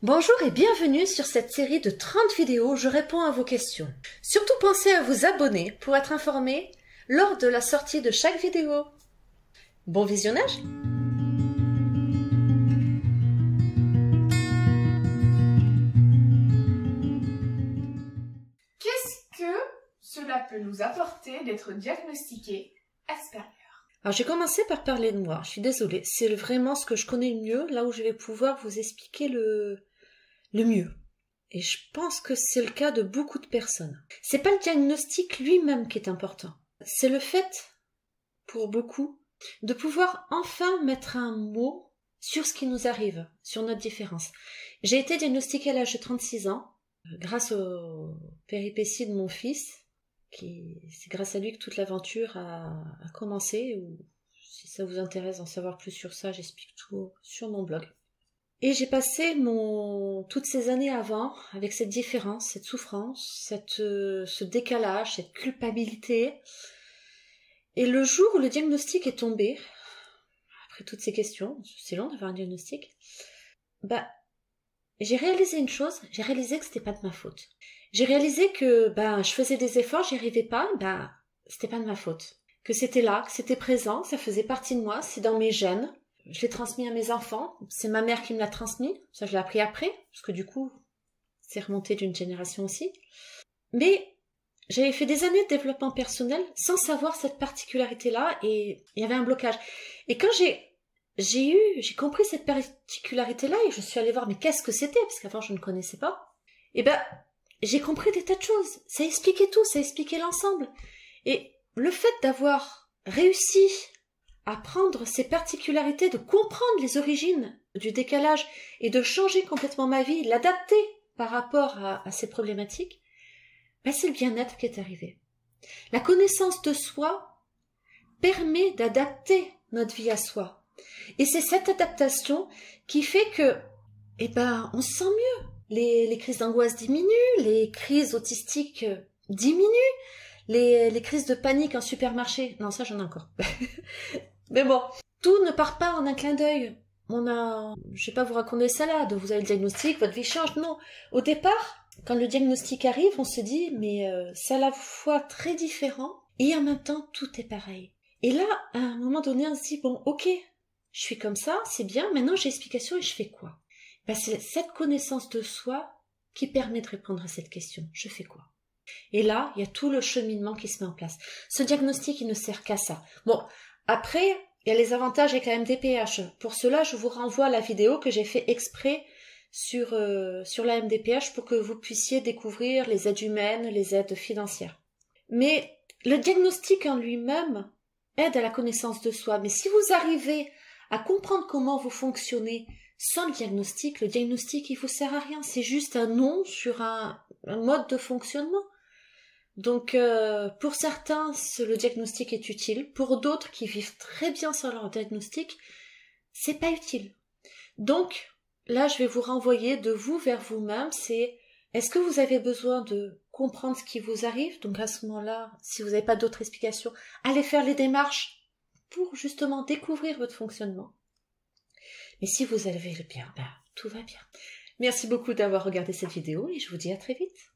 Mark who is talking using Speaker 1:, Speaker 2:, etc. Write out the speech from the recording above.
Speaker 1: Bonjour et bienvenue sur cette série de 30 vidéos où je réponds à vos questions. Surtout pensez à vous abonner pour être informé lors de la sortie de chaque vidéo. Bon visionnage!
Speaker 2: Qu'est-ce que cela peut nous apporter d'être diagnostiqué Asperger?
Speaker 1: Alors j'ai commencé par parler de moi, je suis désolée, c'est vraiment ce que je connais le mieux, là où je vais pouvoir vous expliquer le mieux. Et je pense que c'est le cas de beaucoup de personnes. C'est pas le diagnostic lui-même qui est important. C'est le fait, pour beaucoup, de pouvoir enfin mettre un mot sur ce qui nous arrive, sur notre différence. J'ai été diagnostiquée à l'âge de 36 ans, grâce aux péripéties de mon fils, c'est grâce à lui que toute l'aventure a commencé. Ou si ça vous intéresse d'en savoir plus sur ça, j'explique tout sur mon blog. Et j'ai passé toutes ces années avant avec cette différence, cette souffrance, ce décalage, cette culpabilité. Et le jour où le diagnostic est tombé, après toutes ces questions, c'est long d'avoir un diagnostic, j'ai réalisé une chose, j'ai réalisé que c'était pas de ma faute. J'ai réalisé que je faisais des efforts, j'y arrivais pas, c'était pas de ma faute. Que c'était là, que c'était présent, que ça faisait partie de moi, c'est dans mes gènes. Je l'ai transmis à mes enfants, c'est ma mère qui me l'a transmis, ça je l'ai appris après, parce que du coup, c'est remonté d'une génération aussi. Mais j'avais fait des années de développement personnel sans savoir cette particularité-là, et il y avait un blocage. Et quand j'ai compris cette particularité-là, et je suis allée voir, mais qu'est-ce que c'était, parce qu'avant je ne connaissais pas, j'ai compris des tas de choses, ça expliquait tout, ça expliquait l'ensemble. Et le fait d'avoir réussi à prendre ces particularités, de comprendre les origines du décalage et de changer complètement ma vie, l'adapter par rapport à ces problématiques, c'est le bien-être qui est arrivé. La connaissance de soi permet d'adapter notre vie à soi. Et c'est cette adaptation qui fait que, on se sent mieux. Les crises d'angoisse diminuent, les crises autistiques diminuent, les crises de panique en supermarché, non ça j'en ai encore. Mais bon, tout ne part pas en un clin d'œil. Je vais pas vous raconter ça là, vous avez le diagnostic, votre vie change, non. Au départ, quand le diagnostic arrive, on se dit, mais c'est à la fois très différent, et en même temps, tout est pareil. Et là, à un moment donné, on se dit, bon, ok, je suis comme ça, c'est bien, maintenant j'ai l'explication et je fais quoi? C'est cette connaissance de soi qui permet de répondre à cette question. Je fais quoi? Et là, il y a tout le cheminement qui se met en place. Ce diagnostic, il ne sert qu'à ça. Bon, après, il y a les avantages avec la MDPH. Pour cela, je vous renvoie à la vidéo que j'ai fait exprès sur la MDPH pour que vous puissiez découvrir les aides humaines, les aides financières. Mais le diagnostic en lui-même aide à la connaissance de soi. Mais si vous arrivez à comprendre comment vous fonctionnez sans le diagnostic il vous sert à rien. C'est juste un nom sur un mode de fonctionnement. Donc, pour certains, le diagnostic est utile. Pour d'autres qui vivent très bien sans leur diagnostic, c'est pas utile. Donc, là, je vais vous renvoyer de vous vers vous-même. Est-ce que vous avez besoin de comprendre ce qui vous arrive? Donc, à ce moment-là, si vous n'avez pas d'autres explications, allez faire les démarches pour justement découvrir votre fonctionnement. Mais si vous avez le bien, tout va bien. Merci beaucoup d'avoir regardé cette vidéo et je vous dis à très vite.